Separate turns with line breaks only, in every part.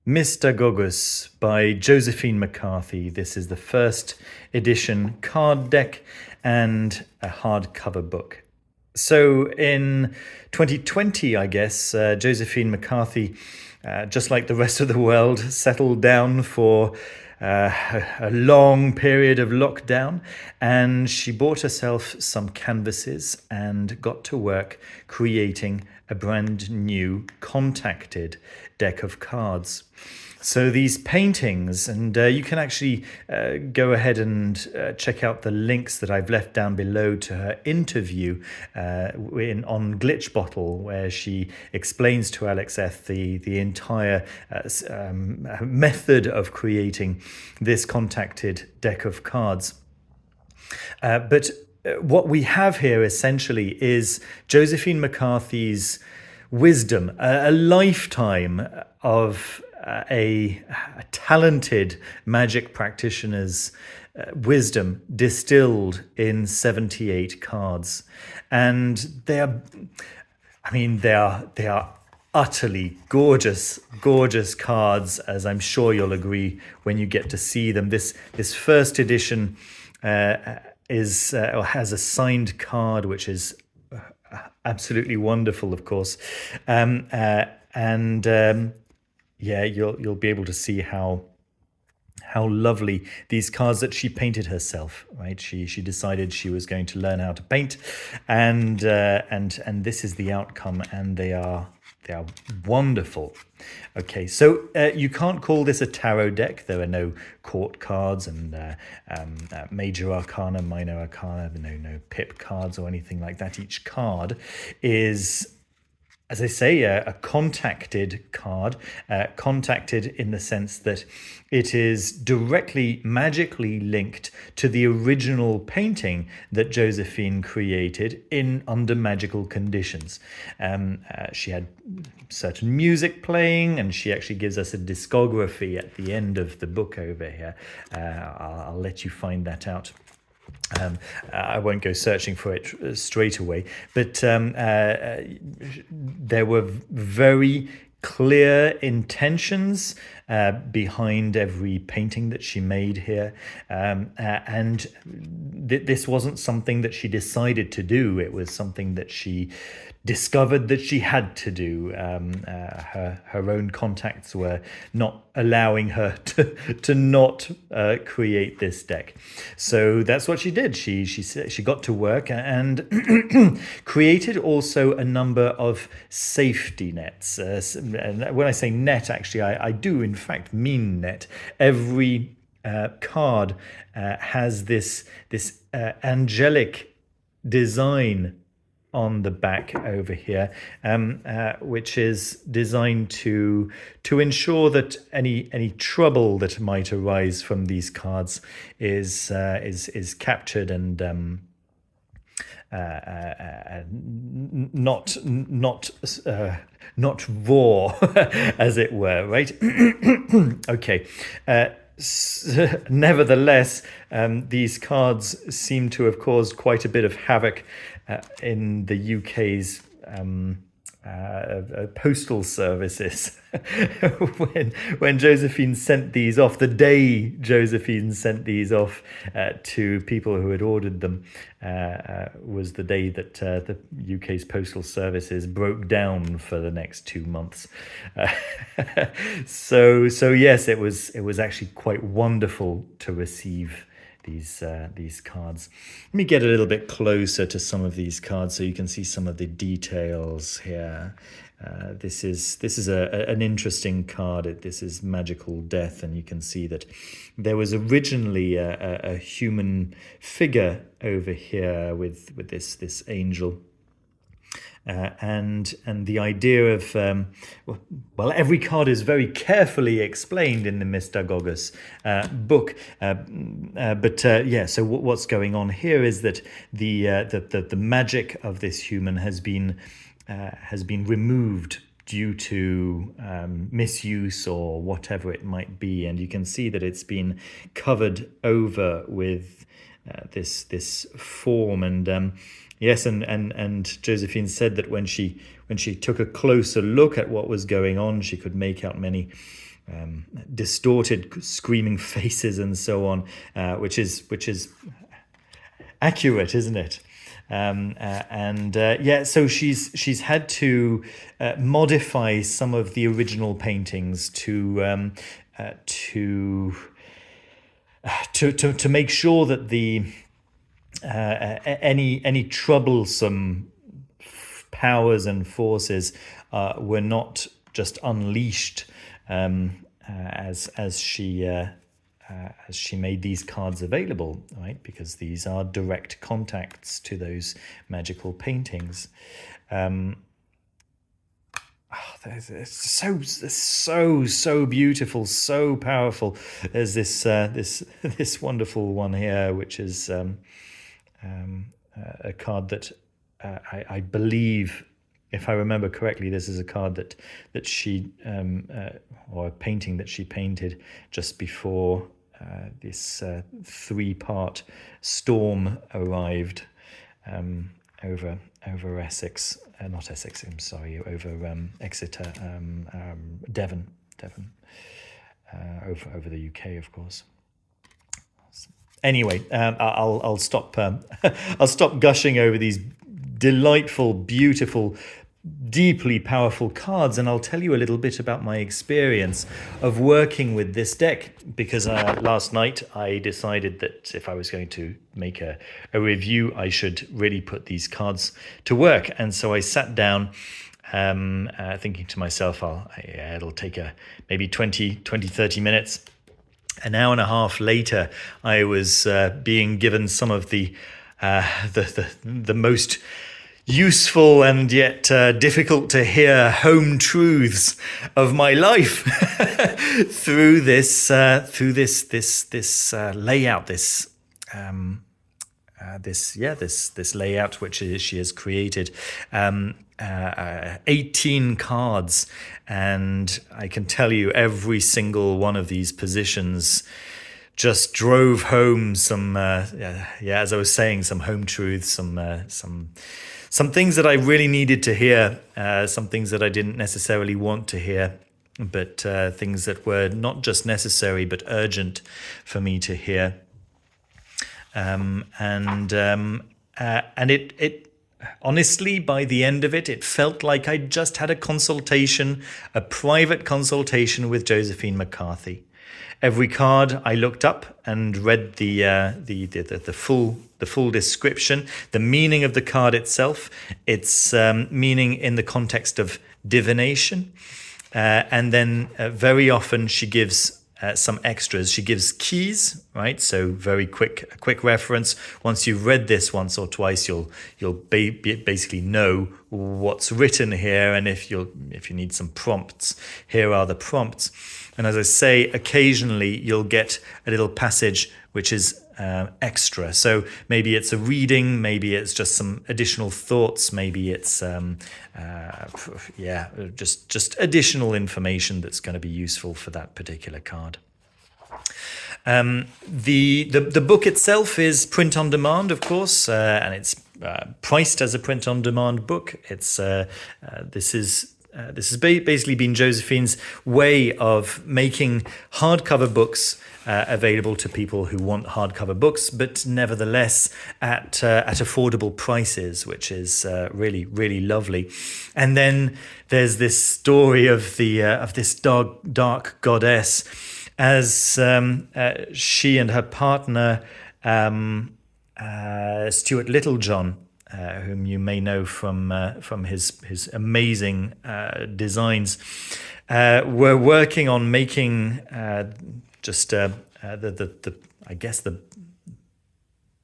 Mystagogus by Josephine McCarthy. This is the first edition card deck and a hardcover book. So in 2020, I guess, Josephine McCarthy, just like the rest of the world, settled down for a long period of lockdown, and she bought herself some canvases and got to work creating a brand new contacted deck of cards. So these paintings, and you can actually go ahead and check out the links that I've left down below to her interview on Glitch Bottle, where she explains to Alex F. the entire method of creating this contacted deck of cards. But what we have here essentially is Josephine McCarthy's wisdom, a lifetime of a talented magic practitioner's wisdom distilled in 78 cards. And they are utterly gorgeous cards, as I'm sure you'll agree when you get to see them. This first edition has a signed card, which is absolutely wonderful, of course, yeah, you'll be able to see how lovely these cards that she painted herself. Right, she decided she was going to learn how to paint, and this is the outcome, and they are wonderful. Okay, so you can't call this a tarot deck. There are no court cards and major arcana, minor arcana, no pip cards or anything like that. Each card is, as I say, a contacted card, contacted in the sense that it is directly magically linked to the original painting that Josephine created under magical conditions. She had certain music playing, and she actually gives us a discography at the end of the book over here. I'll let you find that out. I won't go searching for it straight away, but there were very clear intentions behind every painting that she made here, and this wasn't something that she decided to do. It was something that she discovered that she had to do. Her own contacts were not allowing her to not create this deck, so that's what she did. She got to work and created also a number of safety nets. And when I say net, actually, I do in fact mean net. Every card has this angelic design on the back over here, which is designed to ensure that any trouble that might arise from these cards is captured and not raw, as it were, right? Okay. Nevertheless, these cards seem to have caused quite a bit of havoc in the UK's postal services. when Josephine sent these off, the day Josephine sent these off to people who had ordered them was the day that the UK's postal services broke down for the next 2 months. So yes, it was actually quite wonderful to receive these cards. Let me get a little bit closer to some of these cards so you can see some of the details here. This is an interesting card. This is Magical Death, and you can see that there was originally a human figure over here with this angel. And the idea of every card is very carefully explained in the Mystagogus book, so what's going on here is that the magic of this human has been removed due to misuse or whatever it might be, and you can see that it's been covered over with this form, and Yes, and Josephine said that when she took a closer look at what was going on, she could make out many distorted, screaming faces and so on, which is accurate, isn't it? So she's had to modify some of the original paintings to make sure that the any troublesome powers and forces were not just unleashed as she made these cards available, right? Because these are direct contacts to those magical paintings. It's so beautiful, so powerful. There's this wonderful one here, which is a card that I believe, if I remember correctly, this is a card that she or a painting that she painted just before this 3-part storm arrived over Essex, not Essex. I'm sorry, over Exeter, Devon, over the UK, of course. Anyway, I'll stop. I'll stop gushing over these delightful, beautiful, deeply powerful cards, and I'll tell you a little bit about my experience of working with this deck, because last night I decided that if I was going to make a review, I should really put these cards to work. And so I sat down thinking to myself, it'll take maybe 30 minutes. An hour and a half later, I was being given some of the most useful and yet difficult to hear home truths of my life through this layout, this layout which she has created. 18 cards, and I can tell you every single one of these positions just drove home some as I was saying, some home truths, some things that I really needed to hear, some things that I didn't necessarily want to hear, but things that were not just necessary but urgent for me to hear. And it honestly, by the end of it felt like I just had a private consultation with Josephine McCarthy. Every card I looked up and read the full description, the meaning of the card itself, its meaning in the context of divination, and then very often she gives some extras. She gives keys, right? So very quick reference. Once you've read this once or twice, you'll basically know what's written here, and if you need some prompts, here are the prompts. And as I say, occasionally you'll get a little passage which is extra. So maybe it's a reading, maybe it's just some additional thoughts, maybe it's just additional information that's going to be useful for that particular card. The book itself is print on demand, of course, and it's priced as a print on demand book. It's this has basically been Josephine's way of making hardcover books available to people who want hardcover books, but nevertheless at affordable prices, which is really, really lovely. And then there's this story of this dark goddess, as she and her partner Stuart Littlejohn, whom you may know from his amazing designs, were working on making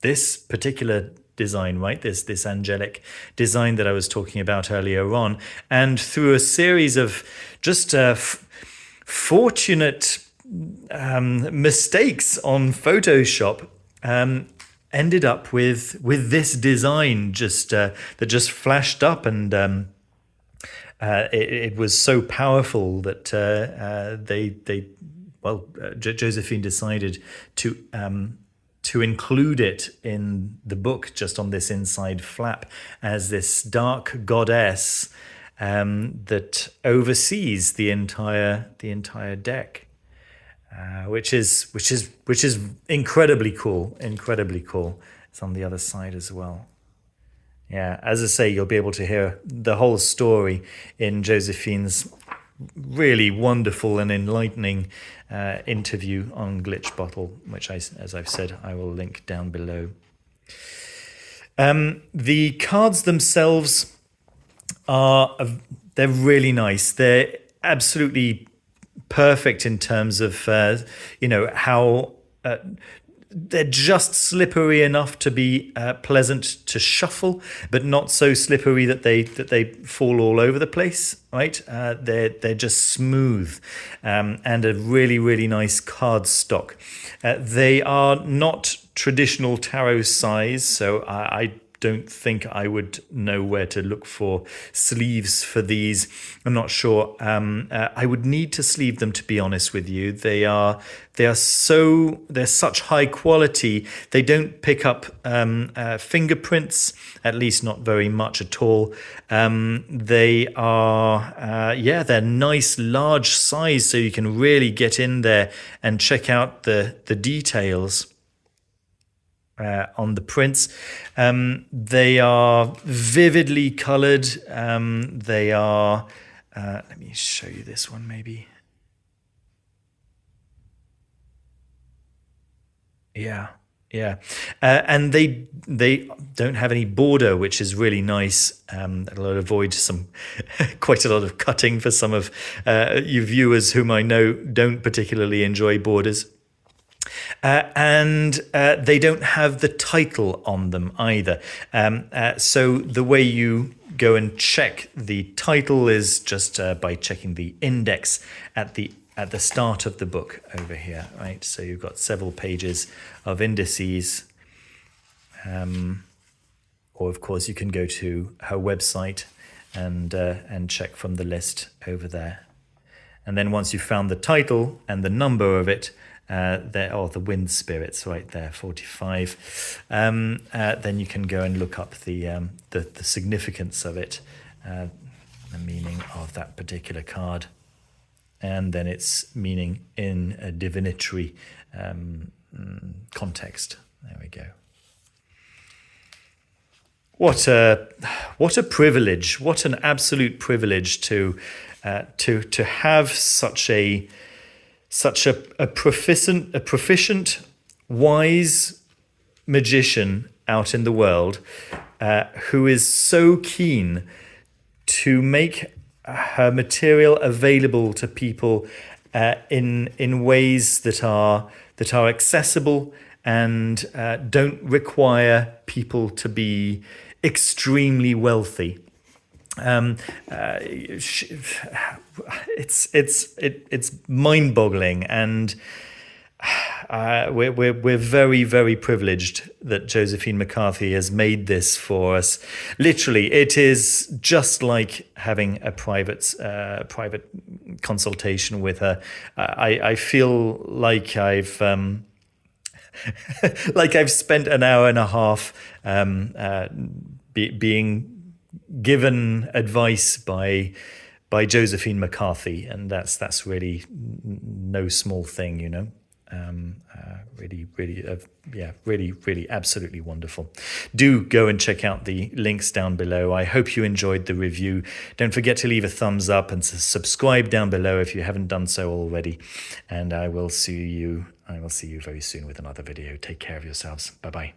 this particular design, right? This angelic design that I was talking about earlier on, and through a series of just fortunate mistakes on Photoshop, ended up with this design that just flashed up, and it was so powerful that Josephine decided to include it in the book, just on this inside flap, as this dark goddess that oversees the entire deck, which is incredibly cool. Incredibly cool. It's on the other side as well. Yeah, as I say, you'll be able to hear the whole story in Josephine's really wonderful and enlightening interview on Glitch Bottle, which, as I've said, I will link down below. The cards themselves they're really nice. They're absolutely perfect in terms of how they're just slippery enough to be pleasant to shuffle, but not so slippery that they fall all over the place. Right? They're just smooth, and a really nice card stock. They are not traditional tarot size, so I don't think I would know where to look for sleeves for these. I'm not sure. I would need to sleeve them, to be honest with you. They're such high quality. They don't pick up fingerprints, at least not very much at all. They are they're nice large size, so you can really get in there and check out the details on the prints. They are vividly colored. They are, let me show you this one maybe. Yeah. And they don't have any border, which is really nice. It'll avoid quite a lot of cutting for some of you viewers whom I know don't particularly enjoy borders. And they don't have the title on them either. So the way you go and check the title is just by checking the index at the start of the book over here, right? So you've got several pages of indices. Or of course you can go to her website and check from the list over there. And then once you've found the title and the number of it, the wind spirits right there, 45. Then you can go and look up the significance of it, the meaning of that particular card, and then its meaning in a divinatory context. There we go. What a privilege! What an absolute privilege to have such a proficient, wise magician out in the world who is so keen to make her material available to people in ways that are accessible and don't require people to be extremely wealthy. It's mind-boggling, and we're very, very privileged that Josephine McCarthy has made this for us. Literally, it is just like having a private consultation with her. I feel like I've spent an hour and a half being given advice by Josephine McCarthy, and that's really no small thing, you know. Really absolutely wonderful. Do go and check out the links down below. I hope you enjoyed the review. Don't forget to leave a thumbs up and to subscribe down below if you haven't done so already, and I will see you very soon with another video. Take care of yourselves. Bye bye.